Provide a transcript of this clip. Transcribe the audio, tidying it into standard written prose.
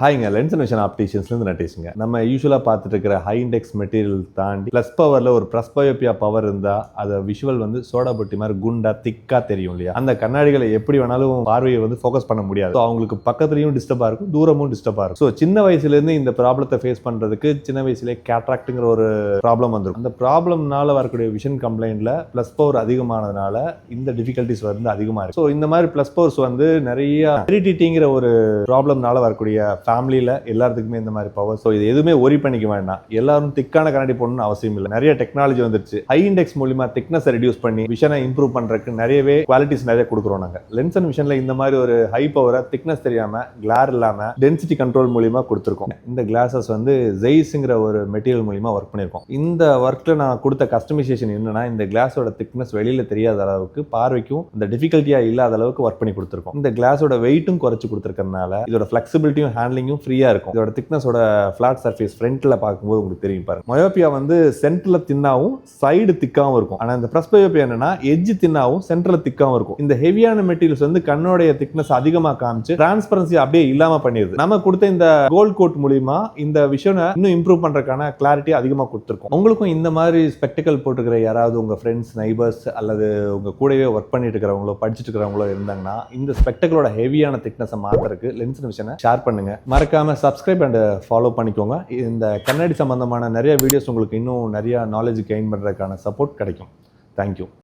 ஹாய்ங்க, lens and vision ஆப்டிஷியன்ஸ்லேருந்து நட்டேஷுங்க. நம்ம யூஸ்வலாக பார்த்துட்டு இருக்கிற ஹை இண்டெக்ஸ் மெட்டீரியல் தாண்டி ப்ளஸ் பவரில் ஒரு ப்ரெஸ்பயோபியா பவர் இருந்தால் அதை விஷுவல் வந்து சோடா பொட்டி மாதிரி குண்டா திக்காக தெரியும் இல்லையா? அந்த கண்ணாடிகளை எப்படி வேணாலும் பார்வையை வந்து ஃபோக்கஸ் பண்ண முடியாது. ஸோ அவங்களுக்கு பக்கத்துலையும் டிஸ்டர்பாக இருக்கும், தூரமும் டிஸ்டர்பாக இருக்கும். ஸோ சின்ன வயசுலேருந்து இந்த ப்ராப்ளத்தை ஃபேஸ் பண்ணுறதுக்கு சின்ன வயசுலேயே கேட்ராக்ட்டுங்கிற ஒரு ப்ராப்ளம் வந்துடும். அந்த ப்ராப்ளம்னால வரக்கூடிய விஷன் கம்ப்ளைண்ட்டில் ப்ளஸ் பவர் அதிகமானதுனால இந்த டிஃபிகல்ட்டிஸ் வந்து அதிகமாக இருக்கும். ஸோ இந்த மாதிரி ப்ளஸ் பவர்ஸ் வந்து நிறைய ஹெரிடிட்டிங்கிற ஒரு ப்ராப்ளம்னால வரக்கூடிய ஃபேமிலியில் எல்லாத்துக்குமே இந்த மாதிரி பவர். ஸோ இது எதுவுமே ஒரி பண்ணிக்க வேண்டாம். எல்லாரும் திக்கான கண்ணாடி போடணும்னு அவசியம் இல்லை. நிறைய டெக்னாலஜி வந்துருச்சு. ஹை இண்டெக்ஸ் மூலியமா திக்னஸை ரெடியூஸ் பண்ணி விஷனை இம்ப்ரூவ் பண்றதுக்கு நிறையவே குவாலிட்டிஸ் நிறைய கொடுக்குறோம் நாங்கள். லென்ஸ் அண்ட் விஷன்ல இந்த மாதிரி ஒரு ஹை பவரை திக்னஸ் தெரியாம கிளார் இல்லாம டென்சிட்டி கண்ட்ரோல் மூலியமா கொடுத்துருக்கோம். இந்த கிளாஸஸ் வந்து ஜெய்ஸ்ங்கிற ஒரு மெட்டீரியல் மூலியமா ஒர்க் பண்ணியிருக்கோம். இந்த ஒர்க்ல நான் கொடுத்த கஸ்டமைசேஷன் என்னன்னா, இந்த கிளாஸோட திக்னஸ் வெளியில தெரியாத அளவுக்கு, பார்வைக்கும் இந்த டிஃபிகல்ட்டியா இல்லாத அளவுக்கு ஒர்க் பண்ணி கொடுத்துருக்கோம். இந்த கிளாஸோட வெயிட்டும் குறைச்சு கொடுத்துருக்கறனால இதோட ஃபிளெக்சிபிலிட்டியும் ஹேண்ட்லிங்கும் ஃப்ரீயா இருக்கும். இதோட திக்னஸோட ஃபிளாட் சர்ஃபேஸ் ஃப்ரண்ட்ல பார்க்கும்போது உங்களுக்கு தெரியும் பாருங்க. மயோபியா வந்து சென்டர்ல தின்னாவும் சைடு திக்காவும் இருக்கும். ஆனா இந்த பிரஸ்பயோபியா என்னன்னா எட்ஜ் தின்னாவும் சென்டர்ல திக்காவும் இருக்கும். இந்த ஹெவியான மெட்டீரியல்ஸ் வந்து கண்ணோடைய திக்னஸ் அதிகமா காமிச்சு டிரான்ஸ்பரன்சி அப்படியே இல்லாம பண்ணிடுது. நம்ம கொடுத்த இந்த கோல்ட் கோட் மூலியமா இந்த விஷனை இன்னும் இம்ப்ரூவ் பண்றதுக்கான கிளாரிட்டி அதிகமா கொடுத்துருக்கோம். உங்களுக்கும் இந்த மாதிரி ஸ்பெக்டிகல் போட்டுக்கிற யாராவது உங்க ஃப்ரெண்ட்ஸ், நைபர்ஸ் அல்லது உங்க கூடவே ஒர்க் பண்ணிட்டு இருக்கிறவங்களோ படிச்சுட்டு இருக்கிறவங்களோ இருந்தாங்கன்னா இந்த ஸ்பெக்டிகளோட ஹெவியான திக்னஸை மாத்துறதுக்கு லென்ஸ் அண்ட் விஷனை ஷேர் பண்ணுங்க. மறக்காம சப்ஸ்கிரைப் அண்ட் ஃபாலோ பண்ணிக்கோங்க. இந்த கண்ணாடி சம்பந்தமான நிறைய வீடியோஸ் உங்களுக்கு இன்னும் நிறைய நாலேஜ் கெயின் பண்றதுக்கான சப்போர்ட் கிடைக்கும். தேங்க்யூ.